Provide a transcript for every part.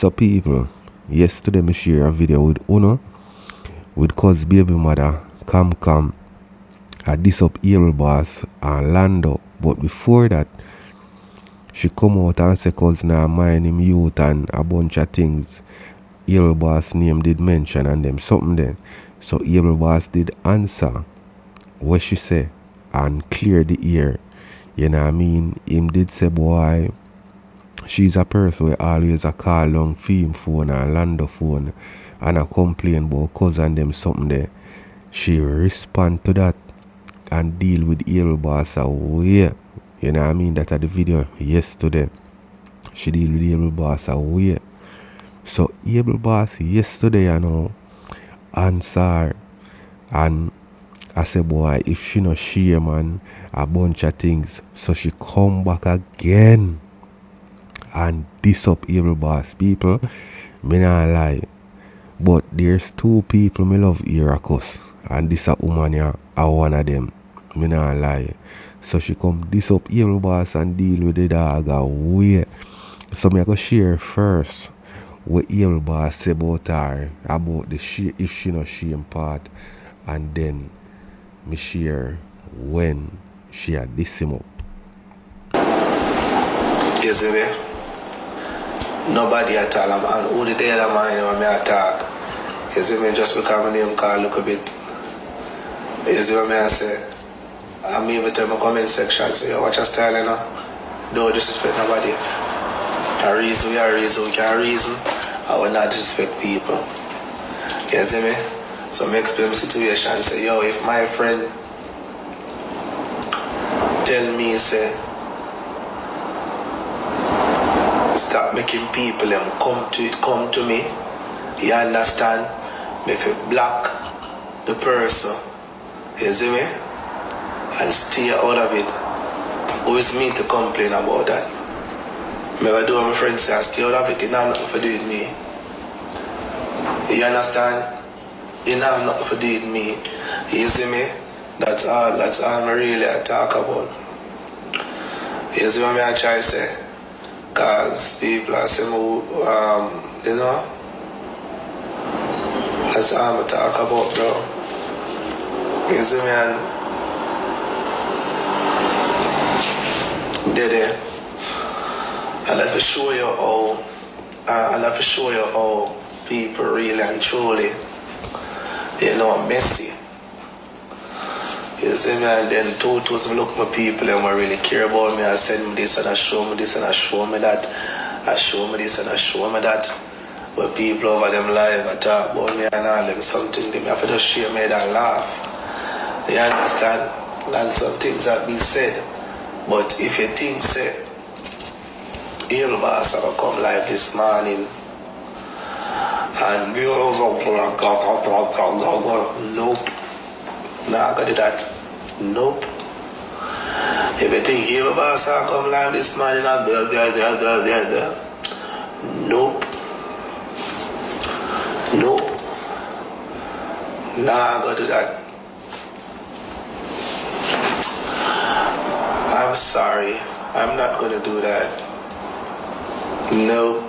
So people, yesterday me share a video with Uno, with cuz baby mother, come, I diss up Ableboss and Lando. But before that, she come out and say cuz now mind him youth and a bunch of things. Ableboss name did mention and them something then. So Ableboss did answer what she say and clear the ear. You know what I mean? Him did say boy, she's a person who always a call on film phone and Lando phone and a complain about cousin them something there. She respond to that and deal with Ableboss away. You know what I mean? That at the video yesterday. She deal with Ableboss away. So Ableboss yesterday, you know, answer and I said boy, if she no share man a bunch of things. So she come back again and diss up Ableboss. People, me not lie. But there's two people me love Iracus. And this a woman here are one of them. Me not lie. So she come diss up Ableboss and deal with the dog away. So me I go share first what Ableboss say about her, about the if she no shame part, and then me share when she had diss him up. You see me? Nobody at all, man. Who the other man you want me attack? You see me? Just because my name call look a bit. You see what I say? I'm even tell my comment section, say, yo, watch your style, you know? Don't disrespect nobody. A reason, we can reason. I will not disrespect people. You see me? So me explain my situation, say, yo, if my friend tell me, say, stop making people come to me, you understand? Me if you block the person, you see me? And stay out of it. Who is me to complain about that? Never do what my friends say, I stay out of it, it have nothing to do with me. You understand? It have nothing to do with me. You see me? That's all I really talk about. You see what I try to say? Cause people are saying, you know? That's all I talk about, bro. You see me? And and I have to show you how people really and truly, you know, messy. You see me, and then two me look my people and I really care about me. I send me this and I show me this and I show me that. I show me this and I show me that. But people over them live I talk about me and all them something they have to just share me and laugh. You understand? And some things that be said. But if you think say Ableboss have come live this morning and nope. Nah, I got do that. Nope. If you think Ableboss have come live this morning and nope. Nope. Nah, I got do that. I'm sorry. I'm not going to do that. No.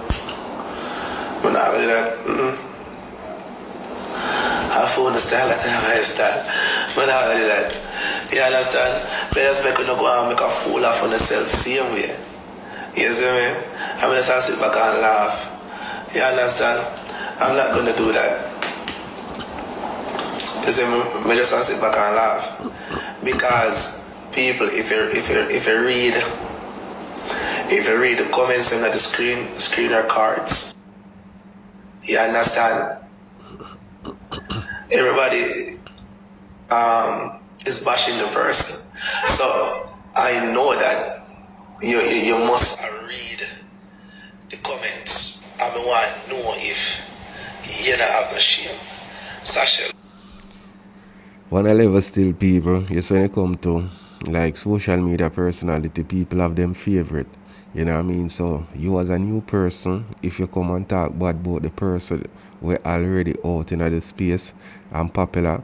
I'm not going to do that. I phone the style like that. Style. I'm not going to do that. You understand? But just make you go and make a fool of yourself same way. You see me? I'm just going to sit back and laugh. You understand? I'm not going to do that. You see me? I'm just going to sit back and laugh. Because people, if you read the comments on the screen records, you understand? Everybody is bashing the person. So I know that you must read the comments. I want to know if you don't have no shame. Sasha. One I level still people, yes, when it come to like social media personality, people have them favorite. You know what I mean? So you as a new person, if you come and talk bad about the person we're already out in the space and popular,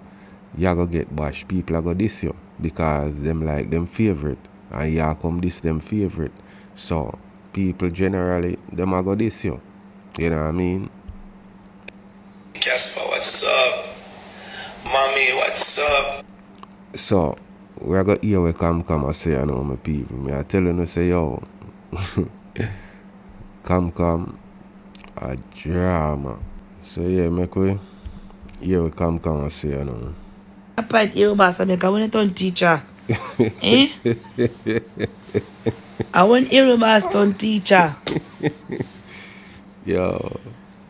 you go get bashed. People are go diss you because them like them favorite. And you come diss them favorite. So people generally them are go diss you. You know what I mean? Casper, what's up? Mommy, what's up? So, we are going to hear where come and say, I know my people. Me I tell you, say, yo, come, a drama. So, yeah, make we hear where come and say, I know. Apart Ableboss, I want to turn teacher. Eh? I want Ableboss turn teacher. Yo,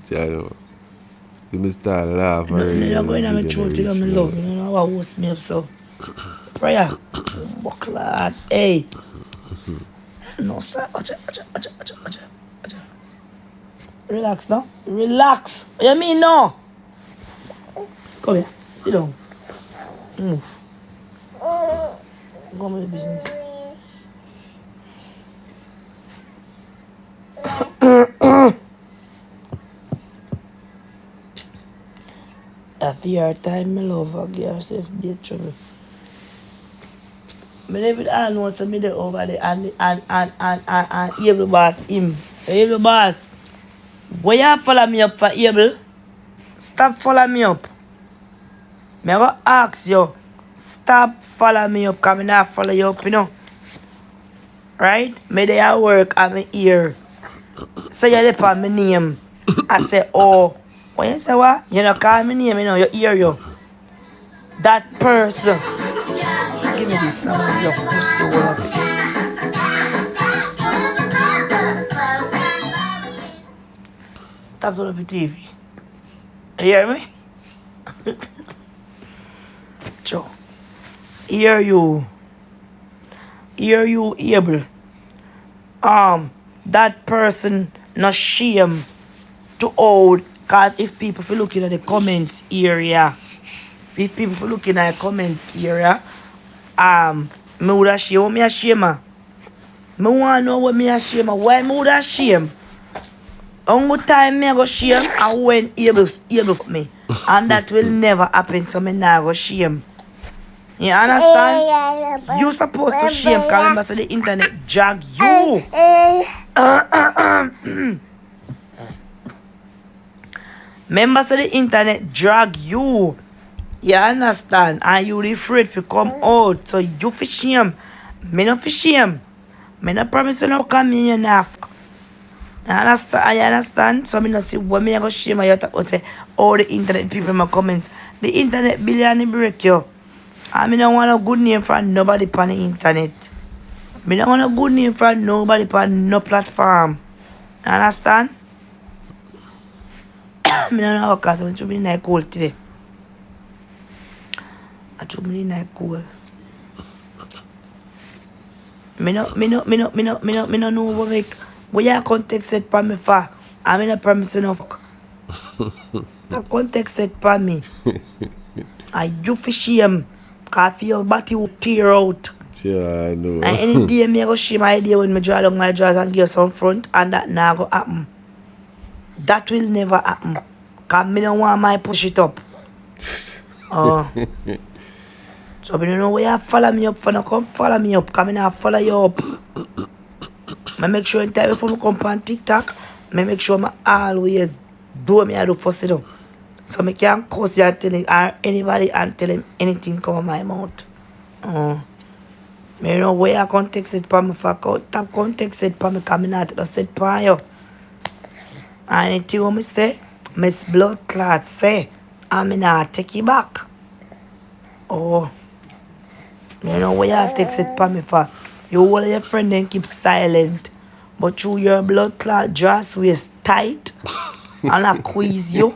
Jano. You must start laughing. You're going to my throat, you know, me love. You know how I host me up, so. Prayer. Buckler. Hey. No, sir. Acha. Relax now. Relax. What you mean no? Come here. Sit down. Move. Go on with the business. After your time, my love, I get yourself be trouble. Me David all know so me there over there and Ableboss him. Ableboss, why you follow me up for Able? Stop follow me up. Me I go ask you. Stop follow me up, cause me not follow you up, you know. Right? Me there at work and me ear. So you dip on my name. I say, oh, when you say what? You don't call me name, you know, you hear you. That person. Give me this now, your pussy will. Tap on the TV. You hear me? Joe. Hear you able. That person not shame to hold, cause if people feel looking at the comments area, me would shame me a shame. Me wanna know what me a shame. Why me would shame? Only time me I go shame and when able me. And that will never happen, so me nah go shame. You understand? You supposed to shame, cause remember say the internet drag you. Remember say the internet drag you. You understand? And you afraid to come out. So you for shame. Me not for shame. Me not promise you no come in enough. You understand? So me not see what me I go shame you talk about say all the internet people in my comments. The internet billion break you. And me don't want a good name for nobody on the internet. Me don't want a good name for nobody on no platform. You understand? Me don't know because I should be nice cool today. I should be nice cool. Me no know what make what your context set for me for. I mean I promise enough. The context set for me. I do for shame. Cause your body will tear out. Yeah, I know. And any day me I go shame my idea when me draw down my drawers and give some front, and that now go happen. That will never happen. Cause me don't want my push it up. So me don't know where you follow me up for. Now come follow me up. Cause me now follow you up. Me make sure in time before me come on TikTok, me make sure me always do what me I do first, you know. So me can't curse you and tell anybody and tell him anything come out my mouth. Me know where you context it for me for top context it for me coming out to set for you. And anything what me say, Miss Blood Clot say, and me not take it back. Me know where you text it for me for. You all your friend then keep silent. But through your blood clot dress waist tight and I quiz you.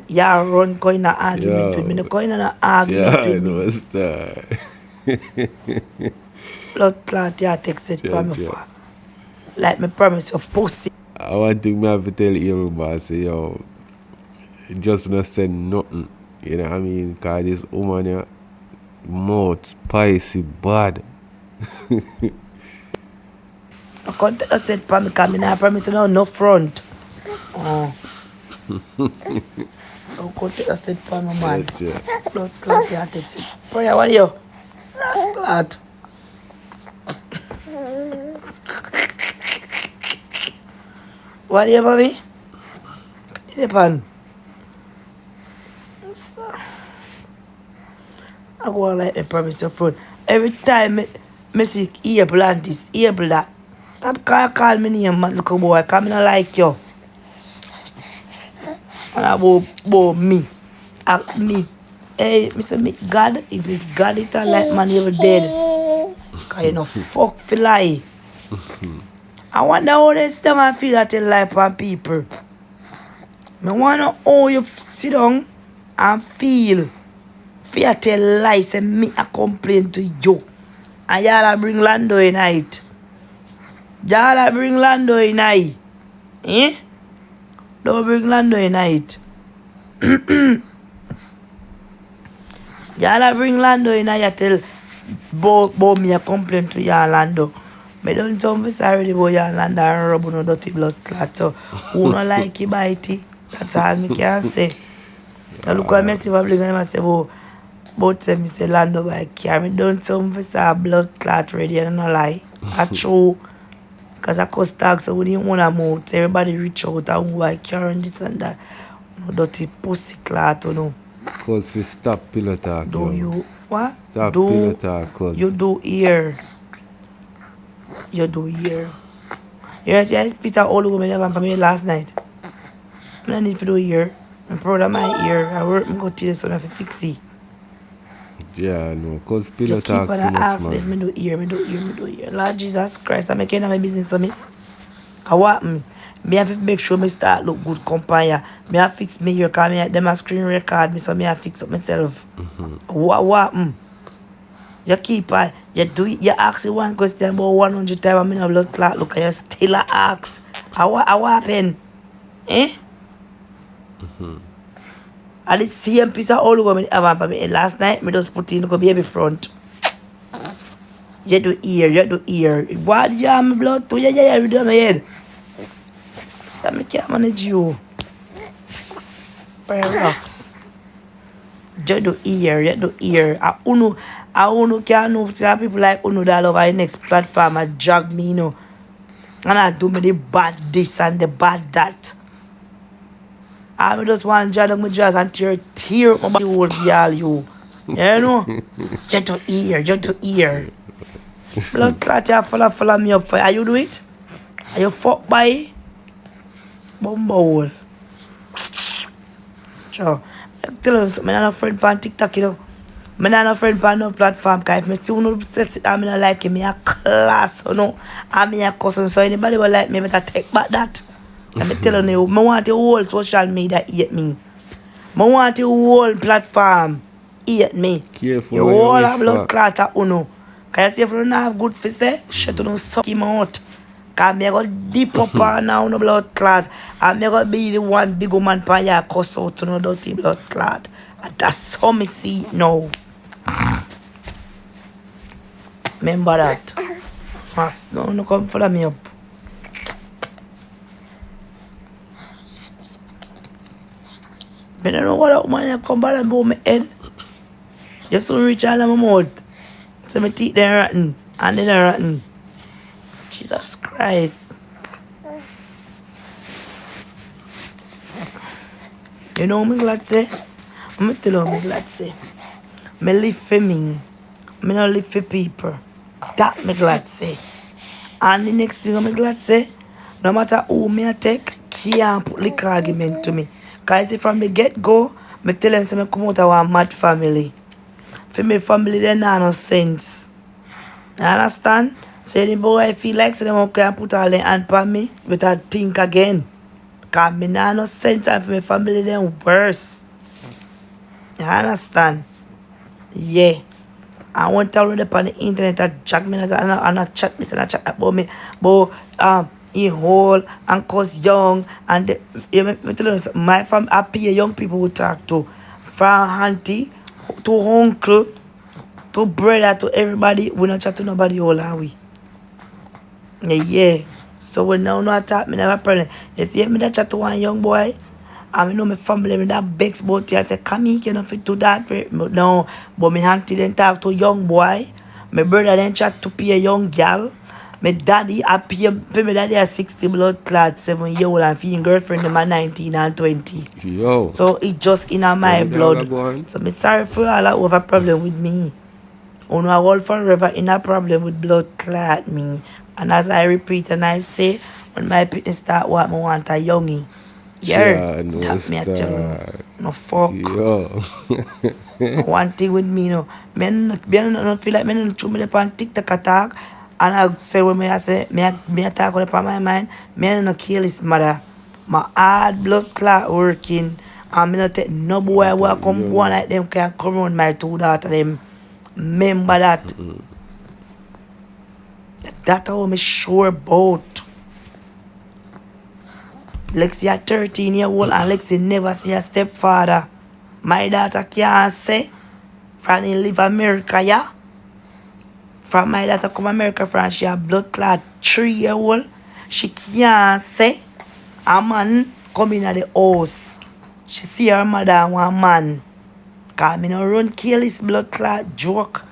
You run going to argument with me. No going to argument with me. Blood clot you text it for me for. Like me promise you pussy. I want to have to tell Ableboss, say, yo, just not say nothing. You know what I mean? Because this woman here, mouth spicy bad. I can't tell us it for me because I promise you no front. I can't tell us it for me, man. Blood clot you text it. Prayer, what are you? Rascal. What are you, baby? Depend. I go on like me promise your friend. Every time me see able and this, able that. Stop call me name, man, little boy, cause me not like you. And about me. Me. Hey, me say me God, if it God it a like man you dead. Cause you know fuck for lie. I wonder how they still man feel that in life on people. Me wanna how you sit down and feel. Fear tell lies and me a complain to you. And y'all bring Lando in night. Y'all bring Lando in night. Eh? Don't bring Lando in night. Y'all bring Lando in night. Tell about me a complain to y'all Lando. Me don't tell me sorry about y'all Lando and rub no dirty blood clot. So who no like you bite it? That's all me can say. Now look what me see what I say about say me say Lando by car. Me don't tell me say blood clot ready and no lie. That's true. Because I cost tax so we didn't want to move. Everybody reach out and who I car and this and that. No dirty pussy clot, you know. Cause we stop pillow talk. Do you what? Stop pillow talk, cause you do here. You do here. You see I spit out all the women that for me last night. I don't need to do here. I'm proud of my ear. I work me go to the sun to fix it. yeah, no, cause pillow You talk keep too on much, ask me, man. me do here. Lord Jesus Christ, I'm making my business for miss. Cause what me have to make sure me start look good company. Me have fix me here cause me them a screen record me so me have fix up myself. What You keep on you ask you one question about 100 times and me no blood clot look and you still a ask. What happen? Eh? And the same piece of all over me have for me last night me just put in the baby front. You do ear. What do you have my blood to? Yeah, you do my head. So I can't manage you. Paradox. You do ear. I uno can't know people like uno that love our next platform and drag me, you know. And I do me the bad this and the bad that. I just want to judge my jaws and tear up my body whole girl you. You know? You do ear. Blood clot you follow me up for you. Are you do it? Are you fuck by? Bumble. Sure. Tell you something, I'm not a friend on TikTok, you know. I'm not a friend on no platform, because if I see you set it, I'm not like me a class, you know. I'm a cousin, so anybody will like me, better take back that. I'm telling you, I want the whole social media hate me. I want the whole platform hate me. Careful You what you all wish have blood for. clot at uno. Because if you don't have good for say, shit you don't suck him out. Because me go deep up on now no blood clot. And me go be the one big woman pa ya cuss out to no dirty blood clot. And that's how me see it now. Remember that. No come follow me up. But I don't know what that woman come back and blow my head. You soon reach out of my mouth. So my teeth they're rotten. And then they're rotten. Jesus Christ. You know what I'm glad say? I'm tell you what I'm glad say. I live for me. I don't live for people. That I'm glad say. And the next thing I'm glad say, no matter who me I take, can't put liquor argument to me. Because from the get-go, I tell them say I come out of a mad family. For my family, they not no sense. You understand? So any boy feel like so them can put all their hand on me, but I think again. Because me not no sense and for my family, them worse. You understand? Yeah. I want to read up on the internet and chat me and I chat this and I chat about me. But in whole and cause young and me tell you something, my family I pay young people who talk to. From auntie to uncle to brother to everybody. We not chat to nobody all are we. Yeah. So when now no attack me never problem. You see me that chat to one young boy. I know my family me that begs about you. I say come here, you know fit do that. But no, but me auntie then talk to young boy. My brother then chat to be a young girl. My daddy, I pay my daddy a 60 blood clot 7-year-old and feeling girlfriend them at 19 and 20. Yo. So it just in my Steady dog, blood. go on. So me sorry for all that have a problem with me. Uno I will forever in a problem with blood clot me. And as I repeat and I say, when my people start what me want a youngie. Yeah, no that me I tell you. start. No fuck. Yo. One thing with me, me not feel like me not chew me upon TikTok attack. And I say when me I say me attack on upon my mind, me no kill his mother. My hard blood clot working. And me not take no boy who come born like them can come around my two daughters them. Remember that. That's how me sure about. Lexi a 13-year-old and Lexi never see a stepfather. My daughter can't say from he live America, yeah? From my daughter come America from she a blood clot 3-year-old. She can't say a man come in at the house. She see her mother and one man. Cause me no run kill this blood clot joke.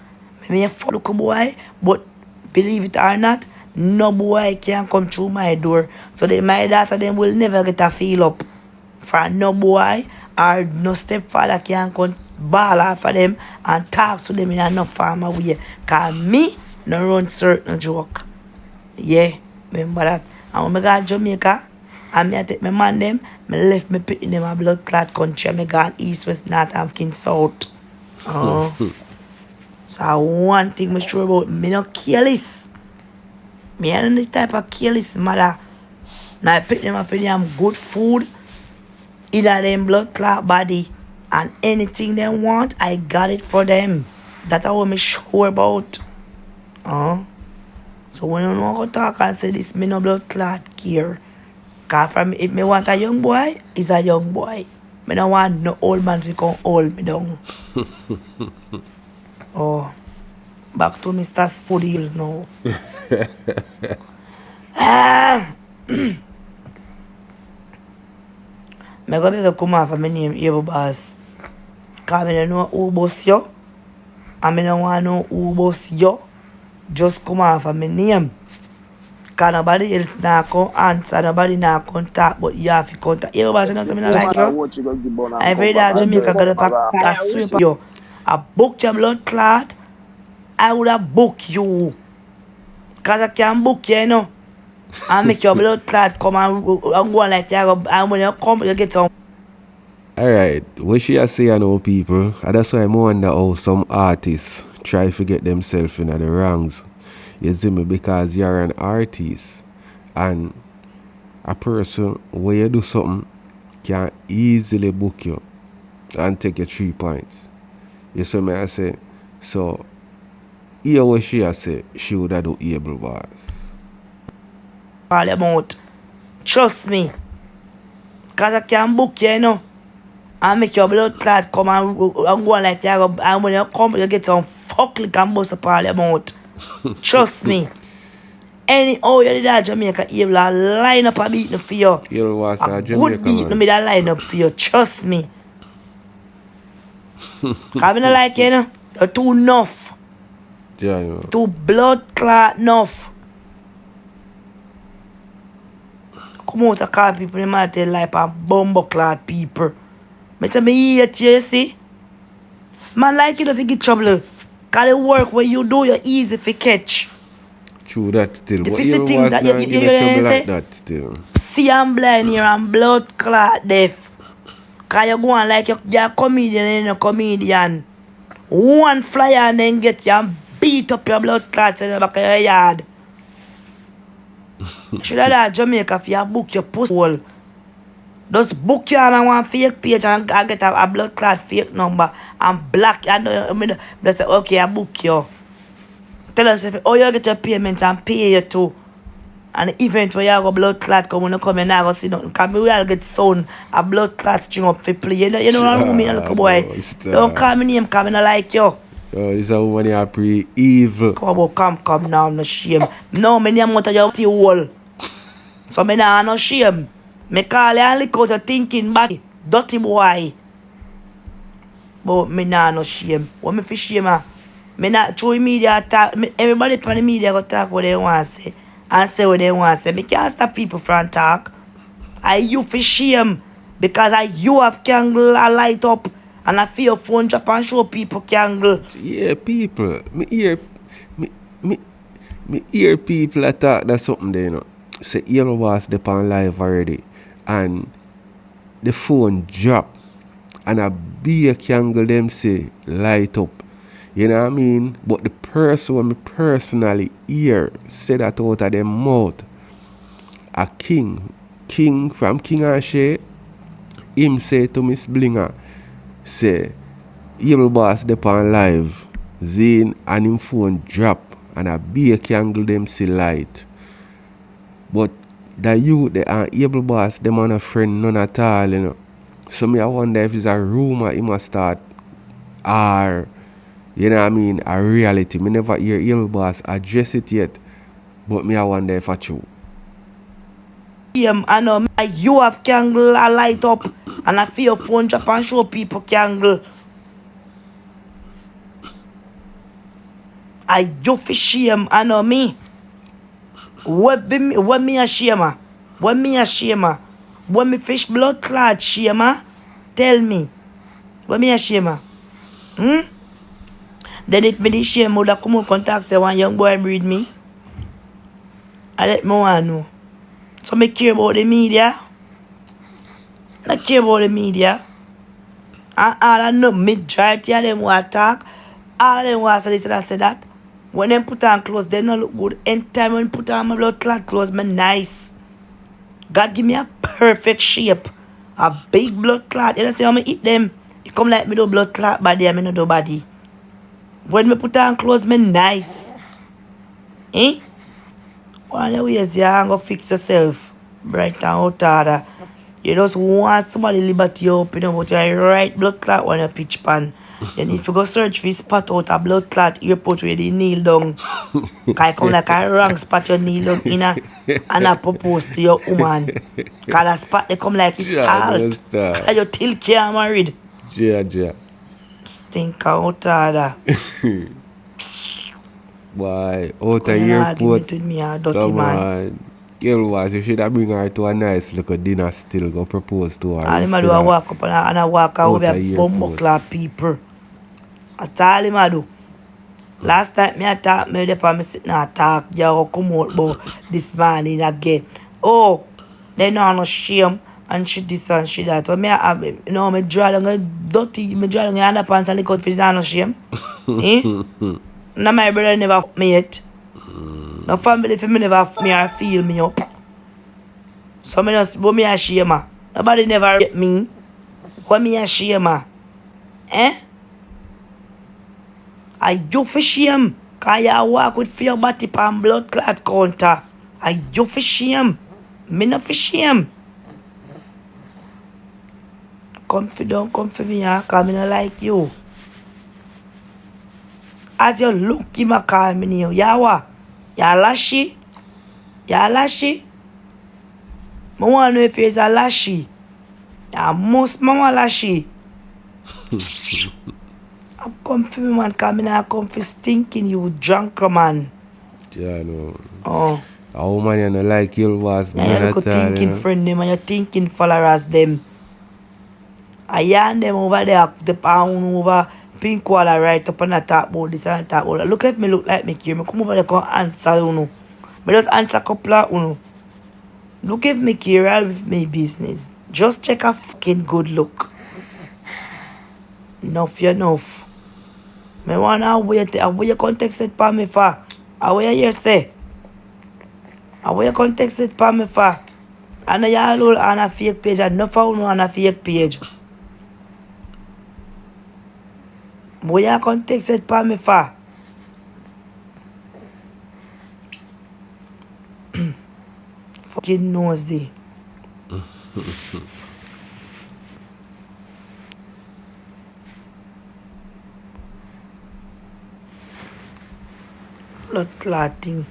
Me a fuck look boy, but believe it or not, no boy can come through my door. So then my daughter them will never get a feel up. For no boy or no stepfather can come ball off of them and talk to them in a no farmer way. Cause me no run certain joke. Yeah, remember that. And when I got Jamaica, and me I take my man them, me left me put in them a blood clot country. Me gone east, west, north, and king south. So one thing me sure about, me no careless. Me ain't the type of careless mother. Now I pick them up for them good food in them blood clot body. And anything they want, I got it for them. That's how me sure about. So when you know how to talk and say this, me no blood clot care. Cause from if me want a young boy, is a young boy. Me don't want no old man to come hold me down. Back to Mr. Studio now. Me go make a come off of my name Ableboss. Cause me don't know who boss you. And me don't want to know who boss you. Just come off of my name. Cause nobody else now come answer, nobody now come talk, but you have to contact. Ableboss, you know something I like you? I pray that Jamaica got a sweep you. I book your blood clot. I would have booked you. Cause I can book you, you know. And make your blood clot come and go like that. And when you come, you get some. Alright, what she say I know people, and that's why I wonder how some artists try to get themselves in the wrongs. You see me, because you're an artist and a person where you do something can easily book you and take you 3 points. You see me, I say, so here what she say, she would have do Ableboss. All about. Trust me. Cause I can book you, you know. And make your blood clot come and go like that. And when you come, you get some fuck like and bust up all your mouth. Trust me. You did that Jamaica, you will line up a beating for you. You was a Jamaica, good beating me that line up for you. Trust me. Cause I don't like you, you know. You're too enough. Yeah, Too blood clot enough. Come out and call people in my tell life and bumbo clot people. I tell me hate you see. Man like you if you get trouble. Cause the work when you do, you're easy to catch. true that still. The But first you thing was that not you give me trouble like say, that still. see I'm blind here and blood clot deaf. Cause you go on like you're a comedian and you're a comedian. One flyer and then get you and beat up your blood clots in the back of your yard. You should have that Jamaica if you book your pussy hole. Just book you on one fake page and get a blood clot fake number and block you. And they say, okay, I book you. Tell us if you get your payments and pay you too. And the event where you have a blood clot come when you come in, I go see nothing. Because we all get sound a blood clot string up for play. You know what I mean, little boy? Don't call me name because I don't like you. Oh, this is a woman you are pretty evil. Come now, no shame. No, me name out of your hole. So me nah no shame. Me call you and lick out your thinking body. Dirty boy. But me nah no shame. What me for shame? Me not through media talk. Everybody on the media go talk what they want to say. and say what they want to say. Me can't stop people from talk. I you for shame because I you have candle a light up and I feel your phone drop and show people candle. Yeah, people. Me hear people attack that something there, you know. Say Ableboss dey on live already. And the phone drop. And a big candle them say light up. You know what I mean? But the person when me personally hear say that out of them mouth. A king from King and Shay, him say to Miss Blinger, say, Ableboss dey on live, Zane and him phone drop, and a big candle them see light. But the youth, the Ableboss, them on a friend none at all, you know. So me I wonder if it's a rumor he must start, or, you know what I mean, a reality. Me never hear Ableboss address it yet, but me I wonder if it's true. I know you have candle a light up and I feel your phone drop and show people candle. I you for shame, I know me. What me a shame? What me a shame? What me fish blood clot shame? Tell me. What me a shame? Then if me the shame would have come out contact say one young boy breed me. I let me want know. So me care about the media. I care about the media. And all I know, majority of them want talk. All of them want say this and say that. When them put on clothes, they don't look good. Anytime when put on my blood clot clothes, me nice. God give me a perfect shape. A big blood clot. You know see how me eat them? It come like me do blood clot body and me no do body. When me put on clothes, me nice. Eh? One of the ways you go fix yourself. Bright and out order. You just want somebody liberty you up, you know, but you right blood clot on your pitch pan. Then if you go search for spot out a blood clot airport where they kneel down. Cause come like a wrong spot you kneel down in a, and I propose to your woman. Cause that spot they come like it's salt. Cause you still can't married. Yeah. Stink out order. Why? Out of airport. With me a dirty Come man. on. Ableboss, you should have bring her to a nice little dinner still. Go propose to her. All him a do a walk up and I walk out with a bumbuckler people. That's all him a do. Last time me a talk, me dey pa me sitting and talk, you come out about this morning again. Oh, they know no shame and shit this and shit that. When me a have, you know, me draw down a dirty, me draw down a underpants and lick out for the no shame. Eh? Now my brother never f me yet. No family for me never f me or feel me up. So me just, what me a shame? Nobody never get me. What me a shame? Eh? I do for shame. Cause you walk with fear body pan blood clot counter. I do for shame. Me not for shame. Come for me, cause me not like you. As you look, you ma call me name. Ya what? Ya lashy? Ya lashy? I want to know if he's a lashy. Ya most mama lashy. I'm come for me, man, cause me not come for stinking you drunk, man. Yeah, no. Oh. A woman you not like Ableboss. Yeah, you look thinking friend them and you thinking followers them. I yarn them over there, the pound over pink wall right up and I talk about this and talk about that. Look if me look like me care. Me come over there come answer you know. Me just answer a couple of you know. Look if me care, I'll with me business. Just check a fucking good look. Enough. Me wanna wait. I will you context it for me for. I will you say. I will you context it for me for. I know y'all all on a fake page and enough of you on a fake page. Will you context it for me for. Fucking nosy. Blood clotting.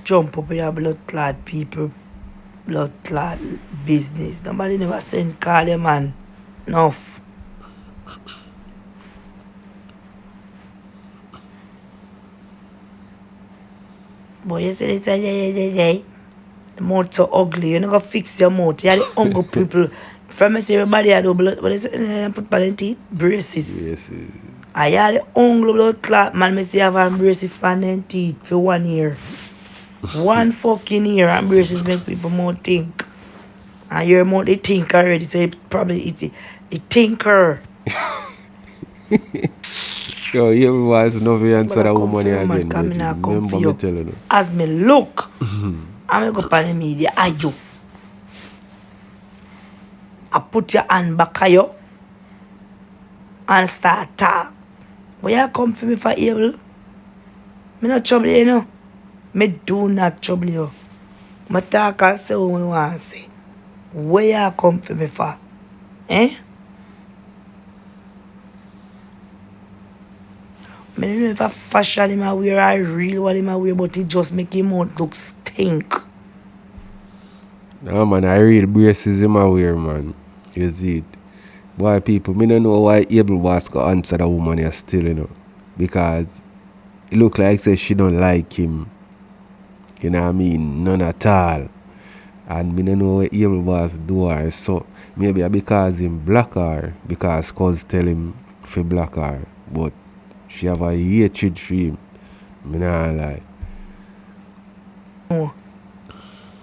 Jump up with your blood clot people. Blood clot business. Nobody never send call you man. Enough. Boy, you say this, yeah. The mouth so ugly. You not gonna fix your mouth. You are the hungry people. From me say everybody I do blood. What is it? Put on teeth? Braces. Yes. I had the hungry blood clot, man. Me say I have braces for them teeth for 1 year. 1 fucking year, and braces make people more think. And your mouth they think already, so it probably it's a thinker. Yo, everybody's no way answer But I that come woman for you, man, again, come Reggie. in and come Remember for me you. telling you. As me look, I'm gonna go on the media, are you? I put your hand back at you and start talk. But you come for me for evil. Me not trouble you, you know. Me do not trouble you. Me talk and say what I want to say. Where you come for me for? Eh? I don't know if a fashion him a wear or real what him a wear, but it just make him out look stink. No man, I real braces in my wear, man. You see it. Boy, people, me don't know why Ableboss got answer that woman here still, you know. Because it look like say she don't like him. You know what I mean? None at all. And me don't know what Ableboss do her. So maybe because him block her, because cuz tell him to block her. But she have a hatred for him. Me not lie.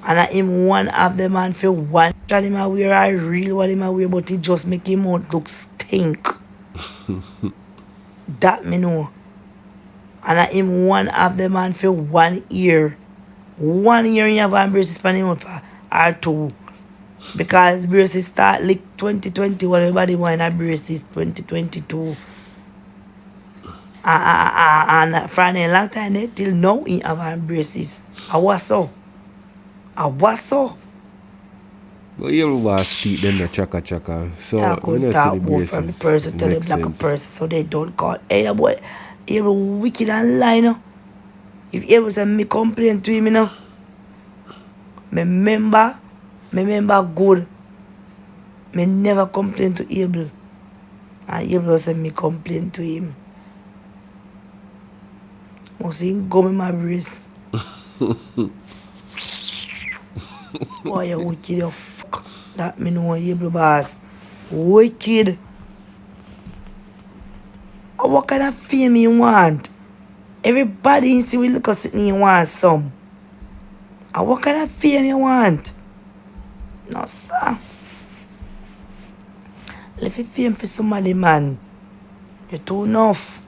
And I him one of the man for one shot him a wear a real what him a wear, but it just make him out look stink. That me know. And I him one of the man for 1 year. 1 year you have braces for him out for or 2. Because braces start like 2021, everybody want a braces 2022. And from a long time there till now he have braces. I was so. But Ableboss teeth them the chaka. So I when could I see talk the about from the braces, person it tell them makes like a sense. person so they don't call. Hey, that boy, he ever wicked and lie, you know. If he ever say me complain to him, you know. Me remember good. Me never complain to Abel. And Abel say me complain to him. Must he go in my brace. Boy, you wicked, you fuck. That me know Ableboss. Wicked. What kind of fame you want? Everybody in see we look at it and you want some. And what kind of fame you want? No, sir. Let me fame for somebody, man. You're too enough.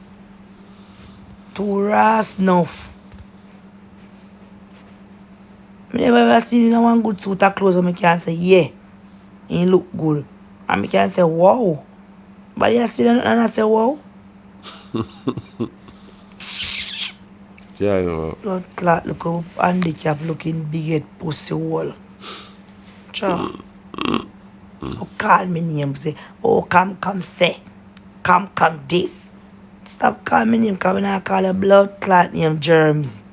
Too rash enough. I never ever seen you in one good suit of clothes and I can say, yeah, he look good. And I can say, wow. But you see that and I say, wow. Yeah, you know. Blood clot look up handicap looking big head pussy wall. Sure. Oh, call me name say, oh come say. Come this. Stop calling me name because I call a blood clot name germs.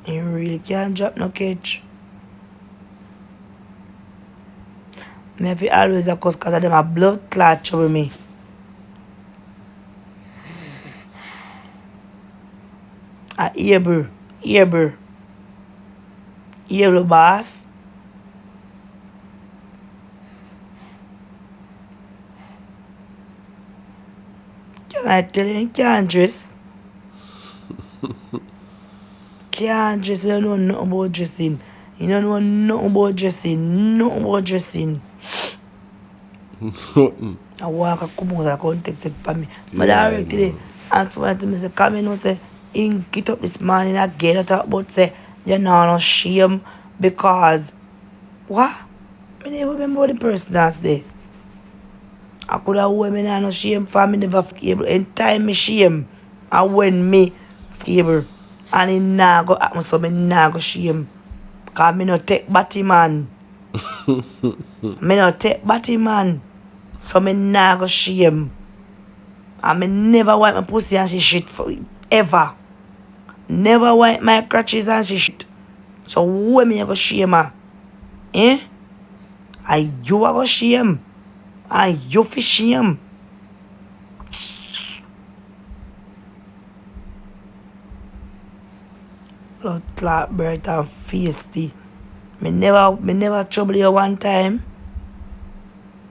You really can't drop no cage. Me have to always a cause of them a blood clot trouble me. A Ableboss. Can I tell you, you can't dress? Can't dress, you don't know nothing about dressing. You don't know nothing about dressing. I walk a come out and come text it for me. But Yeah, I already today, and somebody tell me, say, come in and say, in get up this morning again, I talk about say, you're not no shame because, what? I never remember the person that's there. I could have won me no shame for me never able. In time me shame, I win me able. And it nah go happen so me nah go shame. Cause me no take batty man. Me no take batty man. So me nah go shame. And me never wipe my pussy and she shit for ever. Never wipe my crotches and she shit. So when me go shame her? Eh? I you a go shame. And you for shame. Blood clot, bright and feisty. Me never trouble you one time.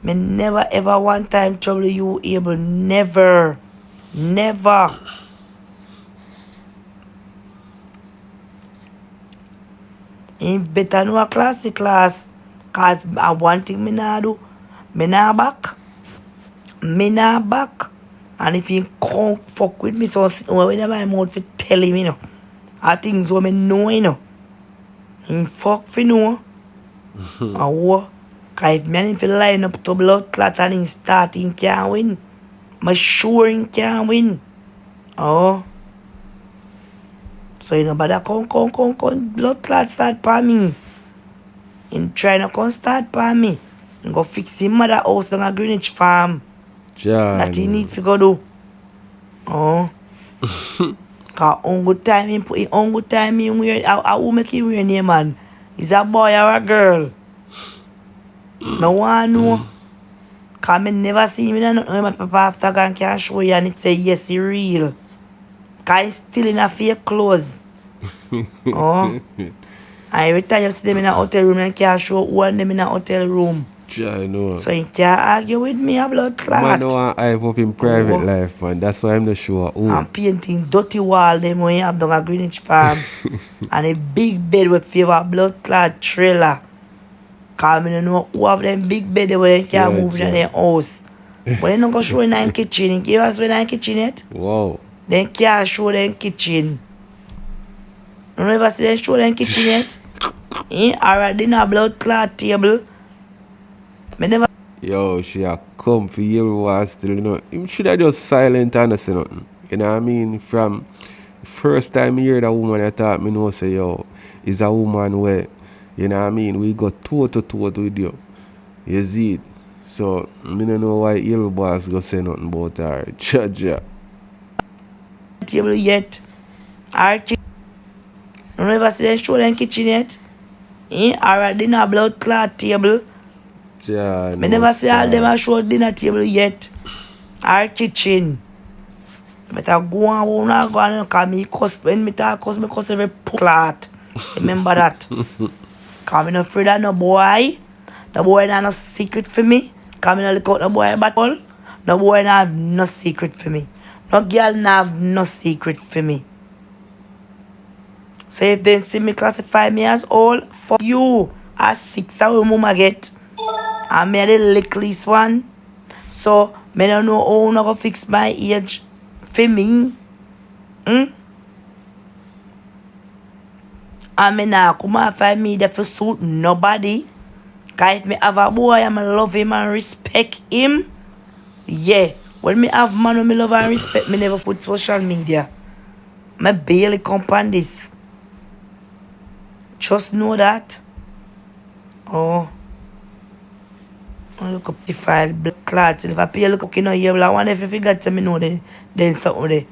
Me never ever one time trouble you, Abel. Never. Never. Ain't better know a class. Cause I one thing me nah do. Me nah back. And if you come fuck with me, so sit down with my mouth for telling me, you know. I things what me know, you know. In fuck for know. And what? Cause if me and if line up to blood clot and in start, he can't win. I'm sure he can't win. Oh. So you know, but come, blood clot start for me. In trying to come start for me. And go fix him mother house down a Greenwich farm. John. That he need to go do. Oh. Cause on good time him wear, I will make him wear name, man. Is a boy or a girl? No one know. Cause me never see him in nothing my papa after gun can show you and it say yes he real. Cause he's still in a fake clothes. Oh. And every time you see them in a hotel room and can't show one them in a hotel room. John, So you can't argue with me a blood clot. Man, no one hype up in private life, man. That's why I'm not sure. I'm painting dirty wall them when you have down a Greenwich farm. And a big bed with favor blood clot trailer. Cause me don't know who have them big bed where they can't move in their house. But they don't go show in the kitchen. You give us in the kitchen yet? Wow. They can't show them kitchen. You never see them show them kitchen yet? Alright, dinner blood clot table. Me never. Yo, she a come for you still, you know. Him should have just silent and not say nothing. You know what I mean? From first time I hear that woman I thought me know say yo, is a woman where, you know what I mean, we got toe to toe with you. You see it? So me don't know why Ableboss go say nothing about her. Jaja. Table yet. Our kitchen. You never see them show them kitchen yet? Alright, dinner blood clot table. Ja, Me never see all them a show dinner table yet. Our kitchen. Better go on, go on, cause me cuss, when me talk cuss, me cuss every clot. Remember that. Cause me not afraid of no boy. The boy not no secret for me. Cause me not look out the boy battle. No boy not have no secret for me. No girl not have no secret for me. So if they see me classify me as old, fuck you. As 6 how mama get. And me the lickless one. So me don't know how I'm gonna fix my age for me. And me nah come and find me that for suit nobody. Cause if me have a boy, I'ma love him and respect him. Yeah. When me have man when me love and respect, me never put social media. Me barely come on this. Just know that. Oh. I look up the file, blood clots. If I pay a look up, you know, here, I wonder if you forgot to me know then something there.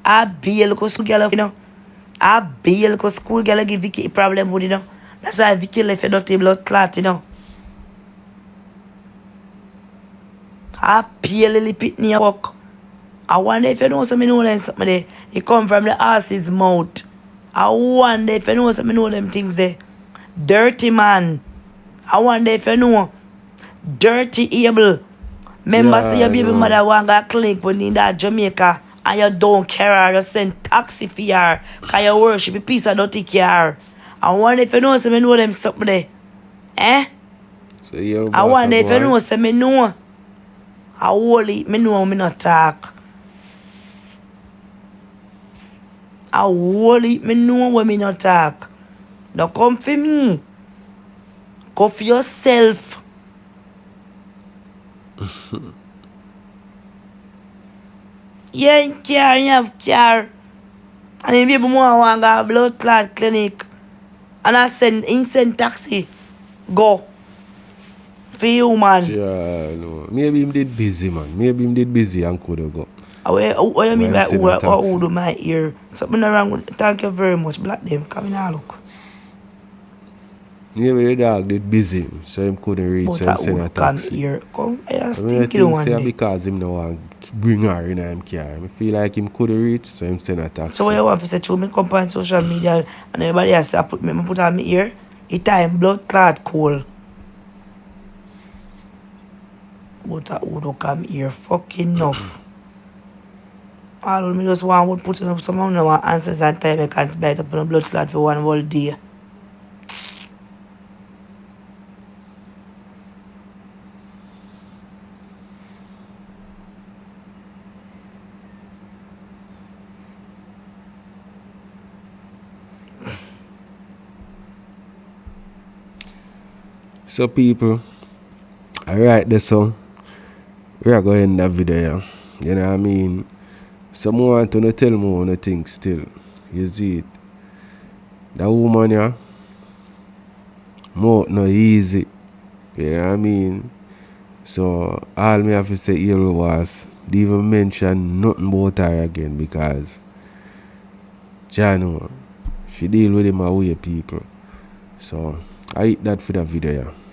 I be a look school girl, you know. I be a look school girl give Vicky a problem with, you know. That's why Vicky left a dirty blood clot, you know. I pay a little bit near work. I wonder if you know something know them something there. It come from the horse's mouth. I wonder if you know something know them things there. Dirty man. I wonder if you know. Dirty Able. Remember, see your baby mother want to clinic when in that Jamaica and you don't care her, you send taxi for her because you worship a piece of dirty car. I wonder if you know some know them something there. Eh? So you I wonder if you know some know. I holy me know me not talk. I holy me know when me not talk. Don't come for me. Go for yourself. Yeah, in care, you have care. And if people want to go to blood clot clinic and I send taxi, go. For you, man. Yeah, no. Maybe him did busy, man. Maybe him did busy and could have go. What you mean by who do my ear? Something wrong with thank you very much. Black them, come in and look. Yeah, but the dog did busy, so him couldn't reach, But so him I send a would come taxi. here. Come, I I just mean, I think you think one say day. because him no want bring her in him car. I feel like him couldn't reach, so him send a taxi. So what you want to say through me come on social media and everybody has to put on me ear? It time blood clot cool. But I would come here fucking enough. All of me just want to put in some of our answers and time I can't bite up on a blood clot for one whole day. So people, alright this so we are going in that video, you know what I mean? Someone want to tell me one thing still. You see it. That woman yeah, more no easy. You know what I mean? So all me have to say here was they even mention nothing about her again because Jano, she deal with him away people. So I eat that for the video yeah.